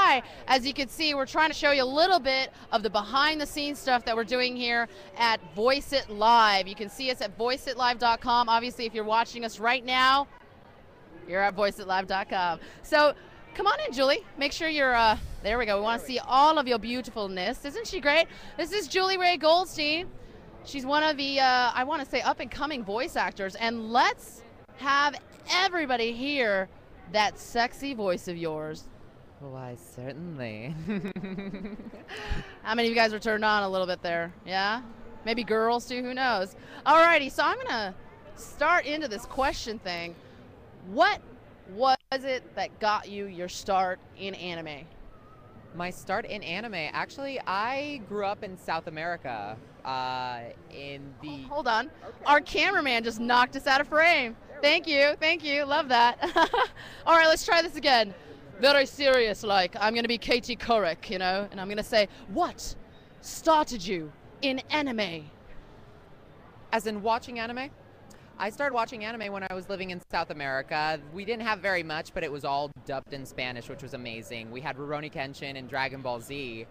by. As you can see, we're trying to show you a little bit of the behind-the-scenes stuff that we're doing here at Voice It Live. You can see us at voiceitlive.com. Obviously, if you're watching us right now, you're at voiceitlive.com. So come on in, Julie. Make sure you're, there we go. We want to see all of your beautifulness. Isn't she great? This is Julie Rei Goldstein. She's one of the, I want to say, up-and-coming voice actors. And let's have everybody hear that sexy voice of yours. Why, certainly. How many of you guys are turned on a little bit there? Yeah? Maybe girls too, who knows? Alrighty, so I'm gonna start into this question thing. What was it that got you your start in anime? My start in anime, actually, I grew up in South America. Hold on. Okay. Our cameraman just knocked us out of frame. Thank you, love that. All right, let's try this again. Very serious, like, I'm gonna be Katie Couric, you know, and I'm gonna say, what started you in anime? As in watching anime? I started watching anime when I was living in South America. We didn't have very much, but it was all dubbed in Spanish, which was amazing. We had Rurouni Kenshin and Dragon Ball Z,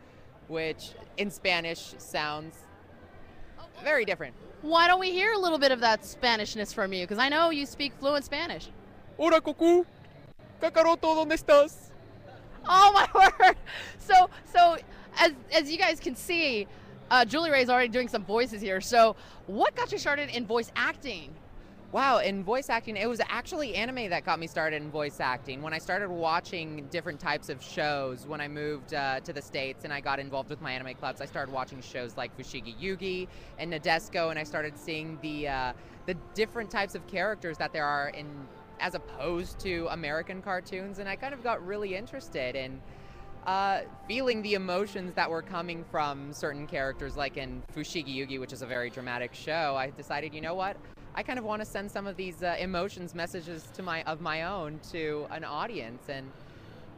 which in Spanish sounds very different. Why don't we hear a little bit of that Spanishness from you? Because I know you speak fluent Spanish. Hola, Cucu. Kakaroto, ¿dónde estás? Oh my word! So as you guys can see, Julie Rei is already doing some voices here. So what got you started in voice acting? Wow, in voice acting, it was actually anime that got me started in voice acting. When I started watching different types of shows, when I moved to the States and I got involved with my anime clubs, I started watching shows like Fushigi Yugi and Nadesco, and I started seeing the different types of characters that there are in, as opposed to American cartoons, and I kind of got really interested in feeling the emotions that were coming from certain characters, like in Fushigi Yugi, which is a very dramatic show. I decided, you know what? I kind of want to send some of these emotions, messages of my own to an audience, and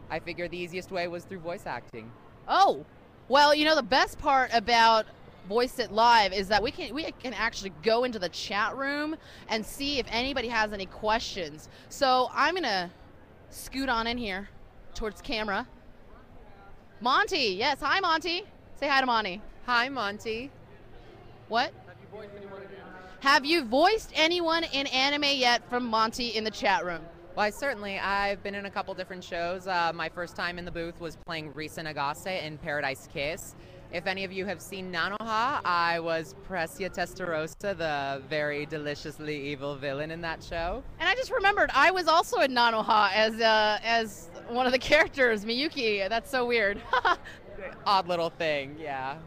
I figured the easiest way was through voice acting. Oh, well, you know, the best part about Voice It Live is that we can actually go into the chat room and see if anybody has any questions. So I'm gonna scoot on in here towards camera. Monty, yes, hi Monty. Say hi to Monty. Hi Monty. What? Have you voiced anyone in anime yet from Monty in the chat room? Well, I've been in a couple different shows. My first time in the booth was playing Risa Nagase in Paradise Kiss. If any of you have seen Nanoha, I was Precia Testarossa, the very deliciously evil villain in that show. And I just remembered, I was also in Nanoha as one of the characters, Miyuki. That's so weird. Odd little thing, yeah.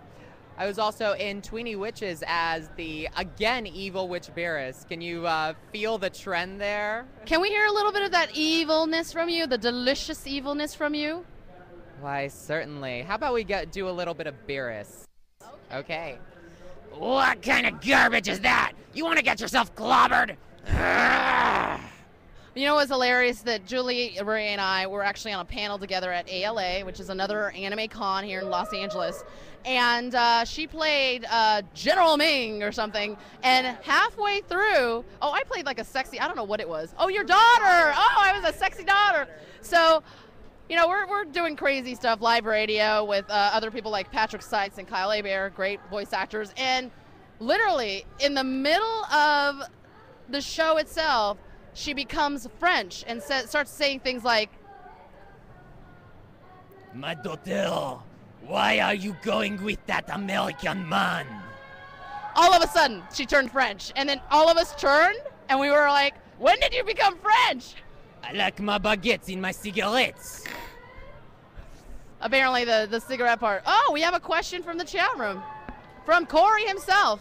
I was also in Tweeny Witches as the, again, evil witch Beerus. Can you feel the trend there? Can we hear a little bit of that evilness from you, the delicious evilness from you? Why, certainly. How about we do a little bit of Beerus? Okay. What kind of garbage is that? You want to get yourself clobbered? You know what's hilarious? That Julie Rei and I were actually on a panel together at ALA, which is another anime con here in Los Angeles. And she played General Ming or something. And halfway through, oh, I played like a sexy, I don't know what it was. Oh, your daughter! Oh, I was a sexy daughter. So, you know, we're doing crazy stuff, live radio with other people like Patrick Seitz and Kyle Hebert, great voice actors. And literally, in the middle of the show itself, she becomes French and starts saying things like, Mademoiselle, why are you going with that American man? All of a sudden, she turned French. And then all of us turned, and we were like, when did you become French? I like my baguettes in my cigarettes. Apparently the cigarette part. Oh, we have a question from the chat room. From Corey himself.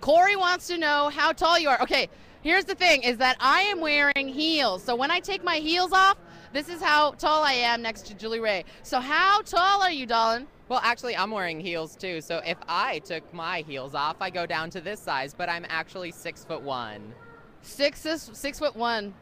Corey wants to know how tall you are. Okay, here's the thing, is that I am wearing heels. So when I take my heels off, this is how tall I am next to Julie Rei. So how tall are you, darling? Well, actually, I'm wearing heels, too. So if I took my heels off, I go down to this size, but I'm actually 6'1". 6'1".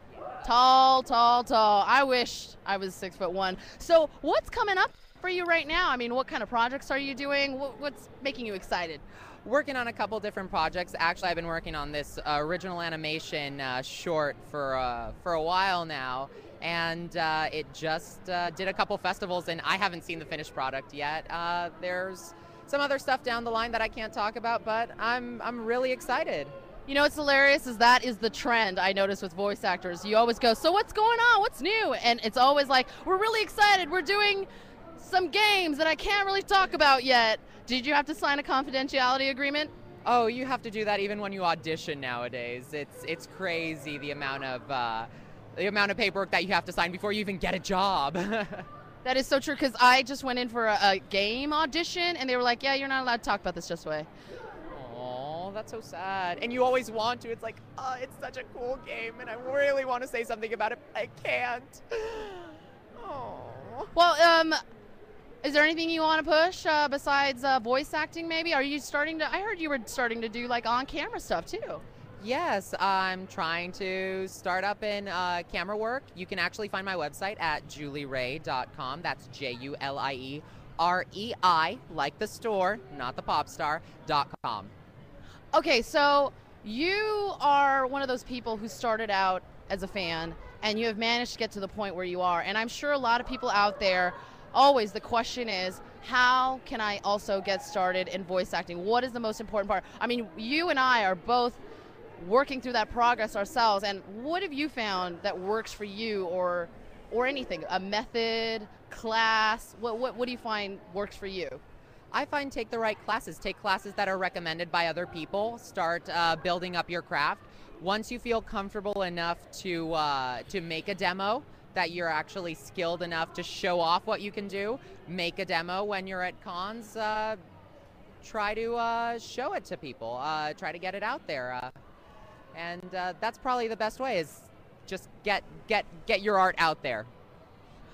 Tall, tall, tall. I wish I was 6'1". So what's coming up for you right now? I mean, what kind of projects are you doing? What's making you excited? Working on a couple different projects. Actually, I've been working on this original animation short for a while now, and it just did a couple festivals, and I haven't seen the finished product yet. There's some other stuff down the line that I can't talk about, but I'm really excited. You know what's hilarious is that is the trend I notice with voice actors. You always go, so what's going on? What's new? And it's always like, we're really excited. We're doing some games that I can't really talk about yet. Did you have to sign a confidentiality agreement? Oh, you have to do that even when you audition nowadays. It's crazy the amount of paperwork that you have to sign before you even get a job. That is so true, because I just went in for a game audition, and they were like, yeah, you're not allowed to talk about this just way. Oh, that's so sad. And you always want to. It's like, oh, it's such a cool game, and I really want to say something about it, but I can't. Oh. Well, is there anything you want to push besides voice acting, maybe? Are you starting to, I heard you were starting to do like on-camera stuff, too. Yes, I'm trying to start up in camera work. You can actually find my website at julierei.com. That's JULIEREI, like the store, not the pop star.com. Okay, so you are one of those people who started out as a fan, and you have managed to get to the point where you are. And I'm sure a lot of people out there, always the question is, how can I also get started in voice acting? What is the most important part? I mean, you and I are both working through that progress ourselves, and what have you found that works for you, or anything, a method, class? What do you find works for you? I find take the right classes. Take classes that are recommended by other people. Start building up your craft. Once you feel comfortable enough to make a demo, that you're actually skilled enough to show off what you can do, make a demo when you're at cons. Try to show it to people. Try to get it out there. And that's probably the best way, is just get your art out there.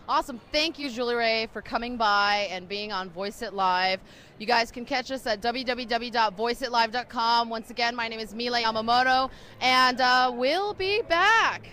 Awesome. Thank you, Julie Rei, for coming by and being on Voice It Live. You guys can catch us at www.voiceitlive.com. Once again, my name is Mile Yamamoto, and we'll be back.